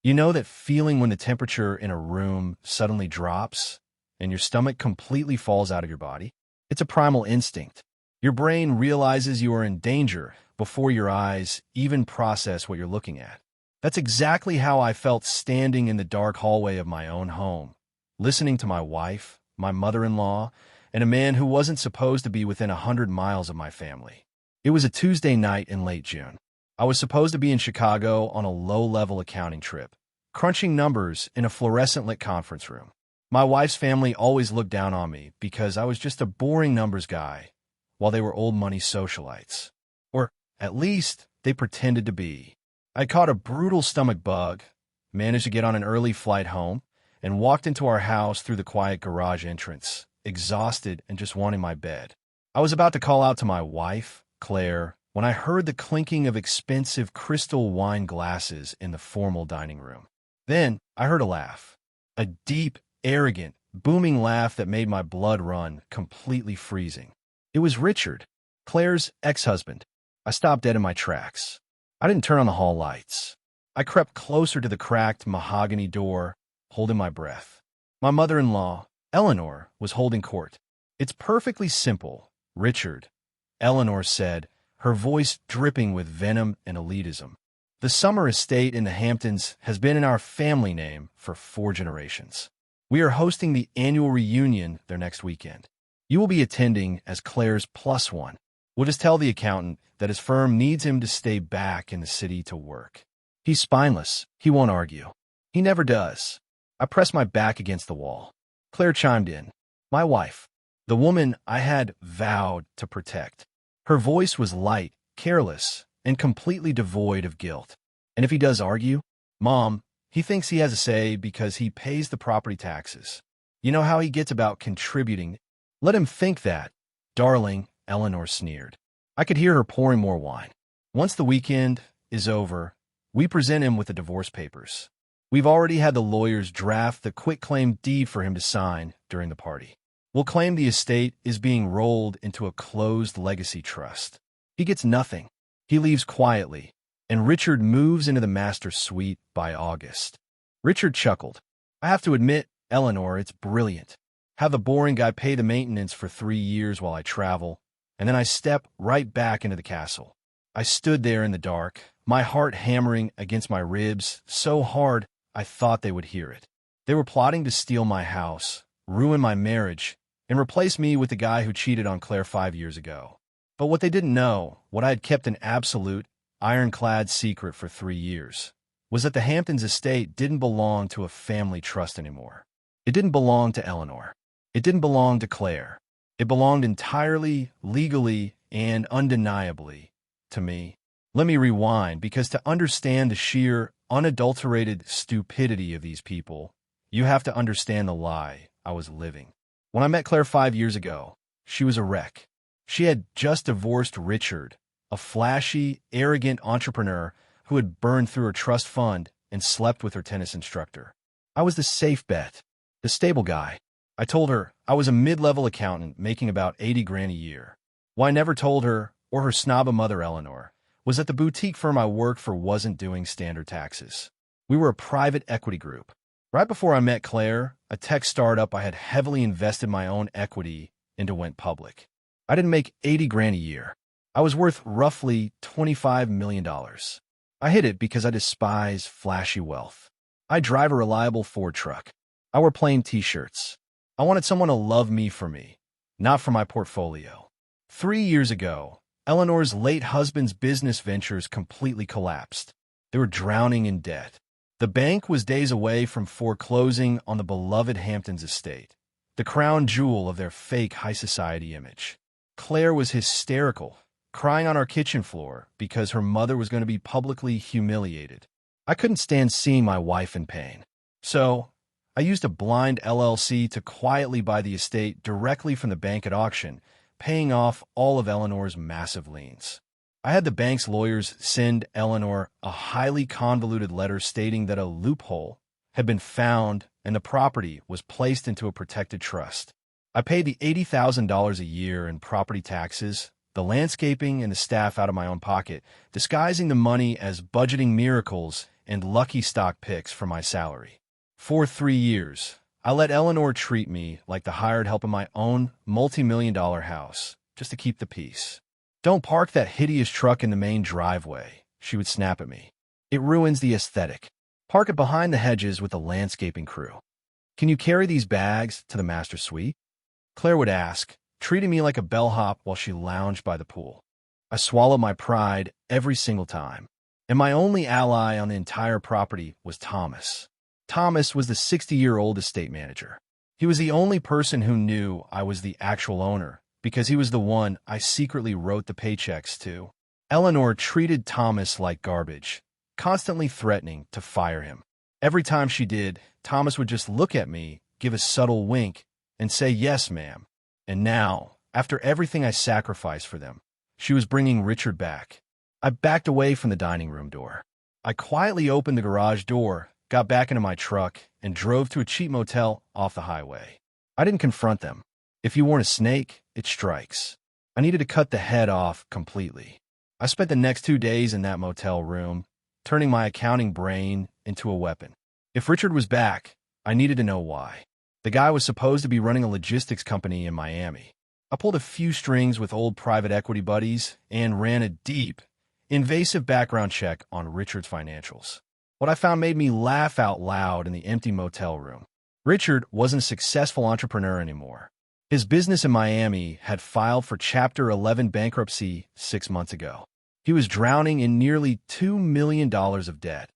You know that feeling when the temperature in a room suddenly drops and your stomach completely falls out of your body? It's a primal instinct. Your brain realizes you are in danger before your eyes even process what you're looking at. That's exactly how I felt standing in the dark hallway of my own home, listening to my wife, my mother-in-law, and a man who wasn't supposed to be within 100 miles of my family. It was a Tuesday night in late June. I was supposed to be in Chicago on a low-level accounting trip, crunching numbers in a fluorescent-lit conference room. My wife's family always looked down on me because I was just a boring numbers guy, while they were old-money socialites. Or, at least, they pretended to be. I caught a brutal stomach bug, managed to get on an early flight home, and walked into our house through the quiet garage entrance, exhausted and just wanting my bed. I was about to call out to my wife, Claire, when I heard the clinking of expensive crystal wine glasses in the formal dining room. Then I heard a laugh. A deep, arrogant, booming laugh that made my blood run, completely freezing. It was Richard, Claire's ex-husband. I stopped dead in my tracks. I didn't turn on the hall lights. I crept closer to the cracked mahogany door, holding my breath. My mother-in-law, Eleanor, was holding court. "It's perfectly simple, Richard," Eleanor said, her voice dripping with venom and elitism. "The summer estate in the Hamptons has been in our family name for 4 generations. We are hosting the annual reunion there next weekend. You will be attending as Claire's plus one. We'll just tell the accountant that his firm needs him to stay back in the city to work. He's spineless. He won't argue. He never does." I pressed my back against the wall. Claire chimed in. My wife, the woman I had vowed to protect. Her voice was light, careless, and completely devoid of guilt. "And if he does argue, Mom, he thinks he has a say because he pays the property taxes. You know how he gets about contributing. Let him think that." "Darling," Eleanor sneered. I could hear her pouring more wine. "Once the weekend is over, we present him with the divorce papers. We've already had the lawyers draft the quitclaim deed for him to sign during the party. We'll claim the estate is being rolled into a closed legacy trust. He gets nothing. He leaves quietly, and Richard moves into the master suite by August." Richard chuckled. "I have to admit, Eleanor, it's brilliant. Have the boring guy pay the maintenance for 3 years while I travel, and then I step right back into the castle." I stood there in the dark, my heart hammering against my ribs so hard I thought they would hear it. They were plotting to steal my house, ruin my marriage, and replace me with the guy who cheated on Claire 5 years ago. But what they didn't know, what I had kept an absolute, ironclad secret for 3 years, was that the Hamptons estate didn't belong to a family trust anymore. It didn't belong to Eleanor. It didn't belong to Claire. It belonged entirely, legally, and undeniably to me. Let me rewind, because to understand the sheer, unadulterated stupidity of these people, you have to understand the lie I was living. When I met Claire 5 years ago, she was a wreck. She had just divorced Richard, a flashy, arrogant entrepreneur who had burned through her trust fund and slept with her tennis instructor. I was the safe bet, the stable guy. I told her I was a mid-level accountant making about 80 grand a year. What I never told her, or her snobba mother Eleanor, was that the boutique firm I worked for wasn't doing standard taxes. We were a private equity group. Right before I met Claire, a tech startup I had heavily invested my own equity into went public. I didn't make 80 grand a year. I was worth roughly $25 million. I hid it because I despise flashy wealth. I drive a reliable Ford truck. I wear plain t-shirts. I wanted someone to love me for me, not for my portfolio. 3 years ago, Eleanor's late husband's business ventures completely collapsed. They were drowning in debt. The bank was days away from foreclosing on the beloved Hamptons estate, the crown jewel of their fake high society image. Claire was hysterical, crying on our kitchen floor because her mother was going to be publicly humiliated. I couldn't stand seeing my wife in pain. So, I used a blind LLC to quietly buy the estate directly from the bank at auction, paying off all of Eleanor's massive liens. I had the bank's lawyers send Eleanor a highly convoluted letter stating that a loophole had been found and the property was placed into a protected trust. I paid the $80,000 a year in property taxes, the landscaping, and the staff out of my own pocket, disguising the money as budgeting miracles and lucky stock picks for my salary. For 3 years, I let Eleanor treat me like the hired help in my own multi-million-dollar house, just to keep the peace. "Don't park that hideous truck in the main driveway," she would snap at me. "It ruins the aesthetic. Park it behind the hedges with the landscaping crew. Can you carry these bags to the master suite?" Claire would ask, treating me like a bellhop while she lounged by the pool. I swallowed my pride every single time. And my only ally on the entire property was Thomas. Thomas was the 60-year-old estate manager. He was the only person who knew I was the actual owner, because he was the one I secretly wrote the paychecks to. Eleanor treated Thomas like garbage, constantly threatening to fire him. Every time she did, Thomas would just look at me, give a subtle wink, and say, "Yes, ma'am." And now, after everything I sacrificed for them, she was bringing Richard back. I backed away from the dining room door. I quietly opened the garage door, got back into my truck, and drove to a cheap motel off the highway. I didn't confront them. If you warn a snake, it strikes. I needed to cut the head off completely. I spent the next 2 days in that motel room, turning my accounting brain into a weapon. If Richard was back, I needed to know why. The guy was supposed to be running a logistics company in Miami. I pulled a few strings with old private equity buddies and ran a deep, invasive background check on Richard's financials. What I found made me laugh out loud in the empty motel room. Richard wasn't a successful entrepreneur anymore. His business in Miami had filed for Chapter 11 bankruptcy 6 months ago. He was drowning in nearly $2 million of debt,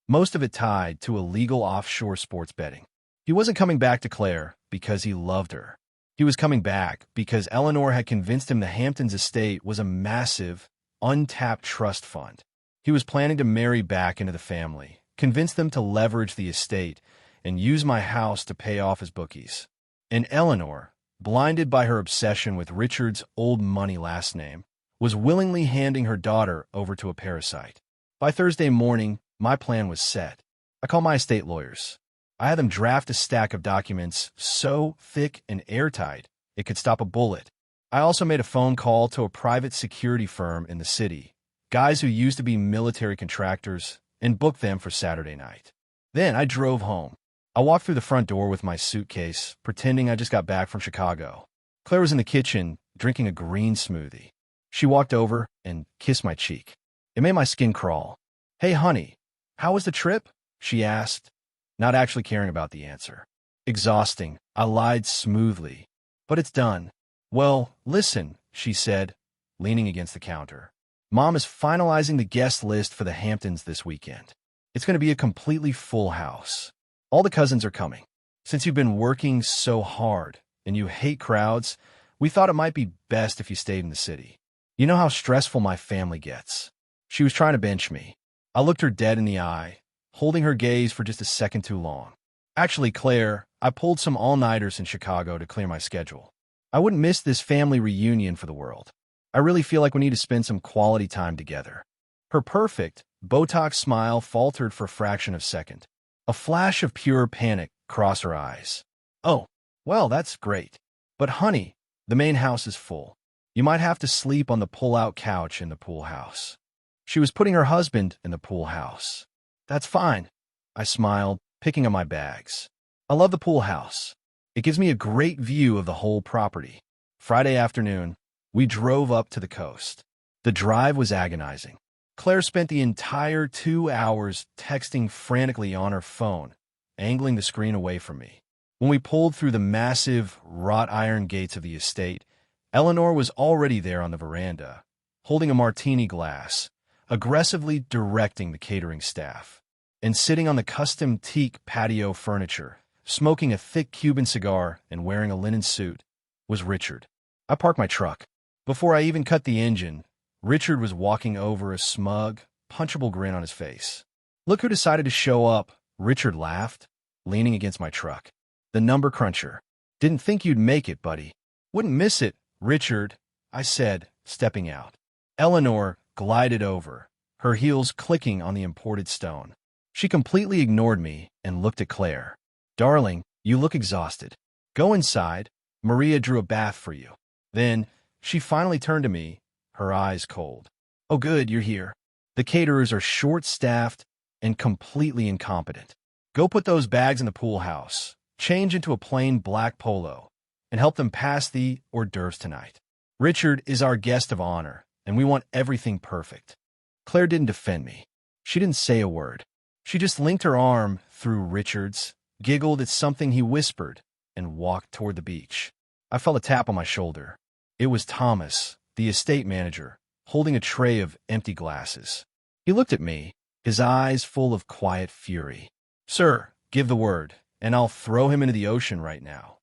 most of it tied to illegal offshore sports betting. He wasn't coming back to Claire because he loved her. He was coming back because Eleanor had convinced him the Hamptons estate was a massive, untapped trust fund. He was planning to marry back into the family, convince them to leverage the estate, and use my house to pay off his bookies. And Eleanor, blinded by her obsession with Richard's old money last name, was willingly handing her daughter over to a parasite. By Thursday morning, my plan was set. I called my estate lawyers. I had them draft a stack of documents so thick and airtight it could stop a bullet. I also made a phone call to a private security firm in the city, guys who used to be military contractors, and booked them for Saturday night. Then I drove home. I walked through the front door with my suitcase, pretending I just got back from Chicago. Claire was in the kitchen, drinking a green smoothie. She walked over and kissed my cheek. It made my skin crawl. "Hey, honey, how was the trip?" she asked, not actually caring about the answer. Exhausting, I lied smoothly. "But it's done." "Well, listen," she said, leaning against the counter. "Mom is finalizing the guest list for the Hamptons this weekend. It's going to be a completely full house. All the cousins are coming. Since you've been working so hard and you hate crowds, we thought it might be best if you stayed in the city. You know how stressful my family gets." She was trying to bench me. I looked her dead in the eye, holding her gaze for just a second too long. "Actually, Claire, I pulled some all-nighters in Chicago to clear my schedule. I wouldn't miss this family reunion for the world. I really feel like we need to spend some quality time together." Her perfect, Botox smile faltered for a fraction of a second. A flash of pure panic crossed her eyes. "Oh, well, that's great. But honey, the main house is full. You might have to sleep on the pull-out couch in the pool house." She was putting her husband in the pool house. "That's fine," I smiled, picking up my bags. "I love the pool house. It gives me a great view of the whole property." Friday afternoon, we drove up to the coast. The drive was agonizing. Claire spent the entire 2 hours texting frantically on her phone, angling the screen away from me. When we pulled through the massive, wrought iron gates of the estate, Eleanor was already there on the veranda, holding a martini glass, aggressively directing the catering staff. And sitting on the custom teak patio furniture, smoking a thick Cuban cigar and wearing a linen suit, was Richard. I parked my truck. Before I even cut the engine, Richard was walking over, a smug, punchable grin on his face. "Look who decided to show up," Richard laughed, leaning against my truck. "The number cruncher. Didn't think you'd make it, buddy." "Wouldn't miss it, Richard," I said, stepping out. Eleanor glided over, her heels clicking on the imported stone. She completely ignored me and looked at Claire. "Darling, you look exhausted. Go inside. Maria drew a bath for you." Then she finally turned to me, her eyes cold. "Oh good, you're here. The caterers are short-staffed and completely incompetent. Go put those bags in the pool house, change into a plain black polo, and help them pass the hors d'oeuvres tonight. Richard is our guest of honor, and we want everything perfect. Claire didn't defend me. She didn't say a word. She just linked her arm through Richard's, giggled at something he whispered, and walked toward the beach. I felt a tap on my shoulder. It was Thomas, the estate manager, holding a tray of empty glasses. He looked at me, his eyes full of quiet fury. "Sir, give the word, and I'll throw him into the ocean right now."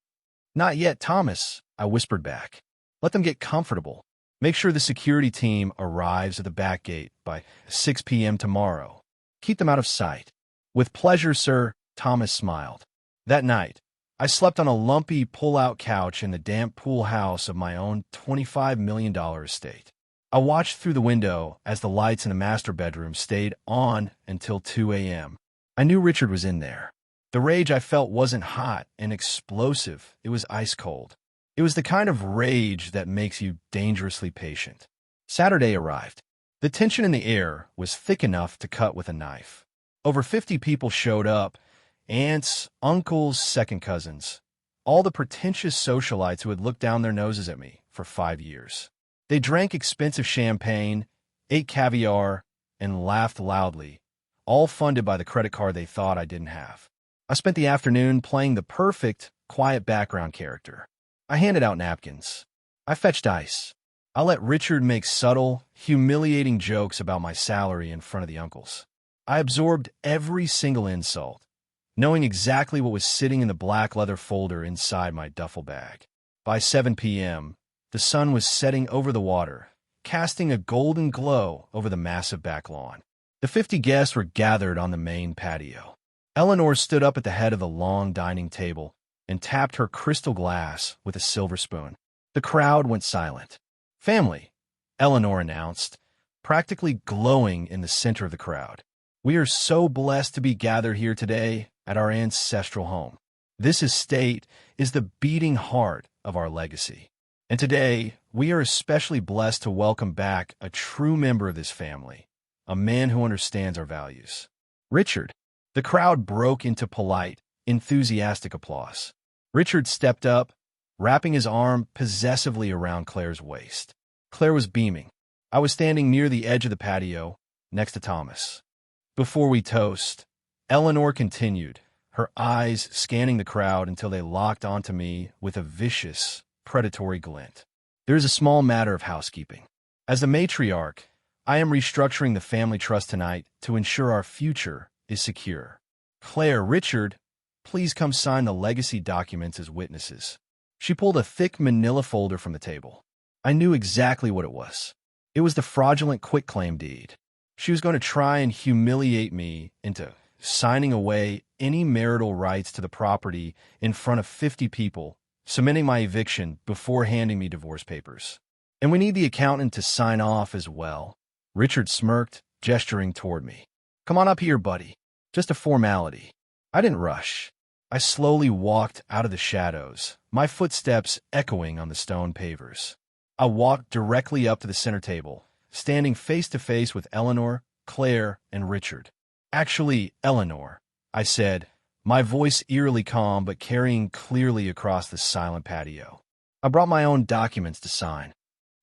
"Not yet, Thomas," I whispered back. "Let them get comfortable. Make sure the security team arrives at the back gate by 6 p.m. tomorrow. Keep them out of sight." "With pleasure, sir," Thomas smiled. That night, I slept on a lumpy pull-out couch in the damp pool house of my own $25 million estate. I watched through the window as the lights in the master bedroom stayed on until 2 a.m. I knew Richard was in there. The rage I felt wasn't hot and explosive. It was ice cold. It was the kind of rage that makes you dangerously patient. Saturday arrived. The tension in the air was thick enough to cut with a knife. Over 50 people showed up. Aunts, uncles, second cousins. All the pretentious socialites who had looked down their noses at me for 5 years. They drank expensive champagne, ate caviar, and laughed loudly, all funded by the credit card they thought I didn't have. I spent the afternoon playing the perfect, quiet background character. I handed out napkins. I fetched ice. I let Richard make subtle, humiliating jokes about my salary in front of the uncles. I absorbed every single insult, knowing exactly what was sitting in the black leather folder inside my duffel bag. By 7 p.m., the sun was setting over the water, casting a golden glow over the massive back lawn. The 50 guests were gathered on the main patio. Eleanor stood up at the head of the long dining table and tapped her crystal glass with a silver spoon. The crowd went silent. "Family," Eleanor announced, practically glowing in the center of the crowd. "We are so blessed to be gathered here today at our ancestral home. This estate is the beating heart of our legacy. And today, we are especially blessed to welcome back a true member of this family, a man who understands our values. Richard." The crowd broke into polite, enthusiastic applause. Richard stepped up, wrapping his arm possessively around Claire's waist. Claire was beaming. I was standing near the edge of the patio, next to Thomas. "Before we toast," Eleanor continued, her eyes scanning the crowd until they locked onto me with a vicious, predatory glint. "There is a small matter of housekeeping. As the matriarch, I am restructuring the family trust tonight to ensure our future is secure. Claire, Richard, please come sign the legacy documents as witnesses." She pulled a thick manila folder from the table. I knew exactly what it was. It was the fraudulent quitclaim deed. She was going to try and humiliate me into signing away any marital rights to the property in front of 50 people, cementing my eviction before handing me divorce papers. "And we need the accountant to sign off as well." Richard smirked, gesturing toward me. "Come on up here, buddy. Just a formality." I didn't rush. I slowly walked out of the shadows, my footsteps echoing on the stone pavers. I walked directly up to the center table, standing face to face with Eleanor, Claire, and Richard. "Actually, Eleanor," I said, my voice eerily calm but carrying clearly across the silent patio. "I brought my own documents to sign."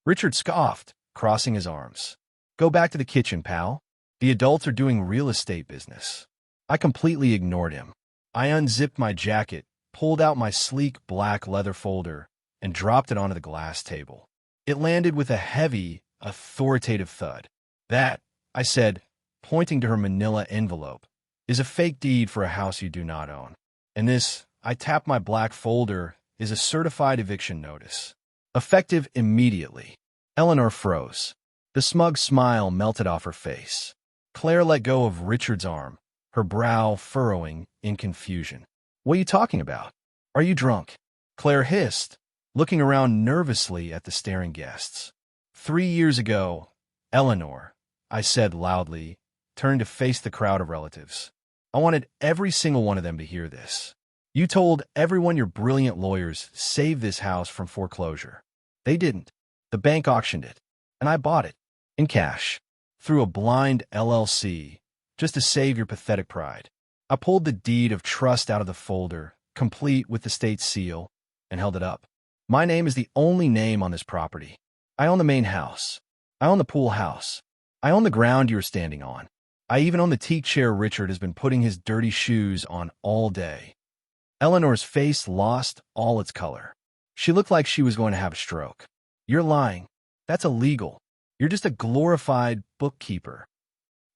Richard scoffed, crossing his arms. "Go back to the kitchen, pal. The adults are doing real estate business." I completely ignored him. I unzipped my jacket, pulled out my sleek black leather folder, and dropped it onto the glass table. It landed with a heavy, authoritative thud. "That," I said, pointing to her manila envelope, "is a fake deed for a house you do not own. And this," I tapped my black folder, "is a certified eviction notice. Effective immediately." Eleanor froze. The smug smile melted off her face. Claire let go of Richard's arm, her brow furrowing in confusion. "What are you talking about? Are you drunk?" Claire hissed, looking around nervously at the staring guests. 3 years ago, Eleanor," I said loudly, turned to face the crowd of relatives. "I wanted every single one of them to hear this. You told everyone your brilliant lawyers saved this house from foreclosure. They didn't. The bank auctioned it, and I bought it, in cash, through a blind LLC, just to save your pathetic pride. I pulled the deed of trust out of the folder, complete with the state seal, and held it up. My name is the only name on this property. I own the main house. I own the pool house. I own the ground you are standing on. I even own the teak chair Richard has been putting his dirty shoes on all day. Eleanor's face lost all its color. She looked like she was going to have a stroke. You're lying. That's illegal. You're just a glorified bookkeeper.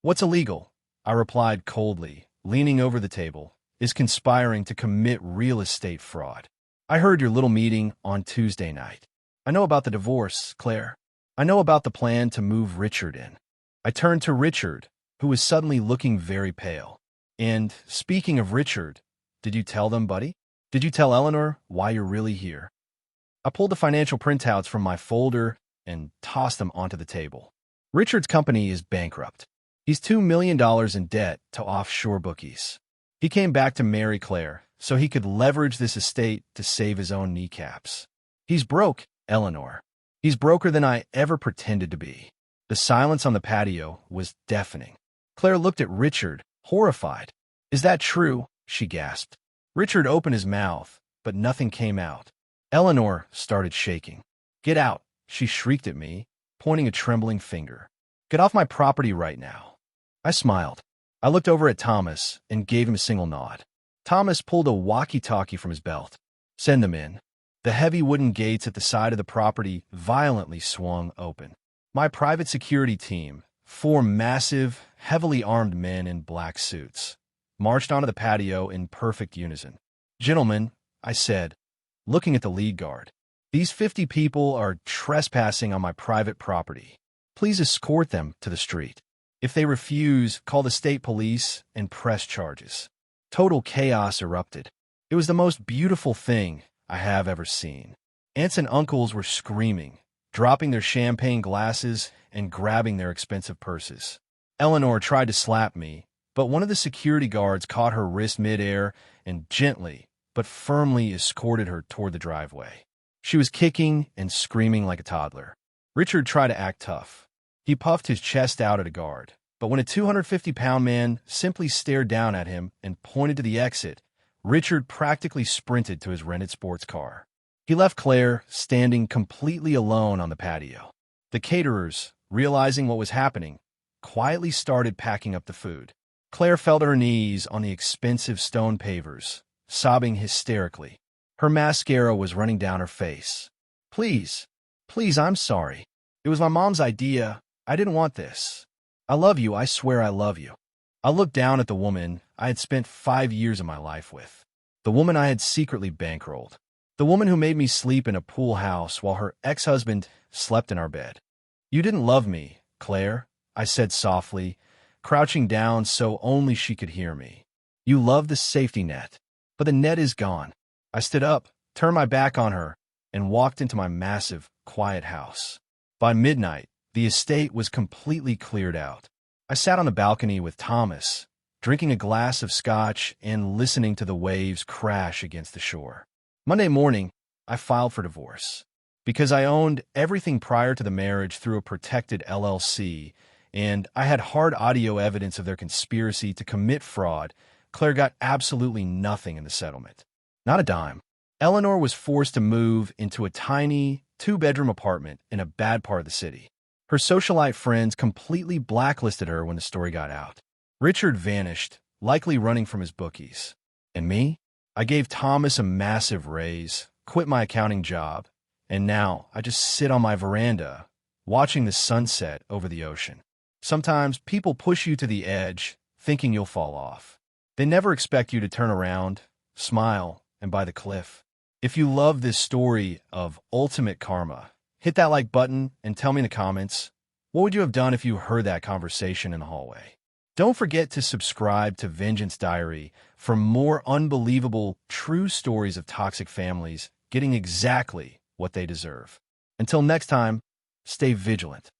What's illegal? I replied coldly, leaning over the table, is conspiring to commit real estate fraud. I heard your little meeting on Tuesday night. I know about the divorce, Claire. I know about the plan to move Richard in. I turned to Richard, who was suddenly looking very pale. And, speaking of Richard, did you tell them, buddy? Did you tell Eleanor why you're really here? I pulled the financial printouts from my folder and tossed them onto the table. Richard's company is bankrupt. He's $2 million in debt to offshore bookies. He came back to marry Claire so he could leverage this estate to save his own kneecaps. He's broke, Eleanor. He's broker than I ever pretended to be. The silence on the patio was deafening. Claire looked at Richard, horrified. Is that true? She gasped. Richard opened his mouth, but nothing came out. Eleanor started shaking. Get out, she shrieked at me, pointing a trembling finger. Get off my property right now. I smiled. I looked over at Thomas and gave him a single nod. Thomas pulled a walkie-talkie from his belt. Send them in. The heavy wooden gates at the side of the property violently swung open. My private security team, 4 massive, heavily armed men in black suits, marched onto the patio in perfect unison. Gentlemen, I said, looking at the lead guard, these 50 people are trespassing on my private property. Please escort them to the street. If they refuse, call the state police and press charges. Total chaos erupted. It was the most beautiful thing I have ever seen. Aunts and uncles were screaming, dropping their champagne glasses and grabbing their expensive purses. Eleanor tried to slap me, but one of the security guards caught her wrist midair and gently but firmly escorted her toward the driveway. She was kicking and screaming like a toddler. Richard tried to act tough. He puffed his chest out at a guard, but when a 250-pound man simply stared down at him and pointed to the exit, Richard practically sprinted to his rented sports car. He left Claire standing completely alone on the patio. The caterers, realizing what was happening, quietly started packing up the food. Claire fell to her knees on the expensive stone pavers, sobbing hysterically. Her mascara was running down her face. Please, I'm sorry. It was my mom's idea. I didn't want this. I love you, I swear I love you. I looked down at the woman I had spent 5 years of my life with. The woman I had secretly bankrolled. The woman who made me sleep in a pool house while her ex-husband slept in our bed. You didn't love me, Claire, I said softly, crouching down so only she could hear me. You loved the safety net, but the net is gone. I stood up, turned my back on her, and walked into my massive, quiet house. By midnight, the estate was completely cleared out. I sat on the balcony with Thomas, drinking a glass of scotch and listening to the waves crash against the shore. Monday morning, I filed for divorce. Because I owned everything prior to the marriage through a protected LLC, and I had hard audio evidence of their conspiracy to commit fraud, Claire got absolutely nothing in the settlement. Not a dime. Eleanor was forced to move into a tiny, 2-bedroom apartment in a bad part of the city. Her socialite friends completely blacklisted her when the story got out. Richard vanished, likely running from his bookies. And me? I gave Thomas a massive raise, quit my accounting job, and now I just sit on my veranda, watching the sunset over the ocean. Sometimes people push you to the edge, thinking you'll fall off. They never expect you to turn around, smile, and by the cliff. If you love this story of ultimate karma, hit that like button and tell me in the comments, what would you have done if you heard that conversation in the hallway? Don't forget to subscribe to Vengeance Diary for more unbelievable, true stories of toxic families getting exactly what they deserve. Until next time, stay vigilant.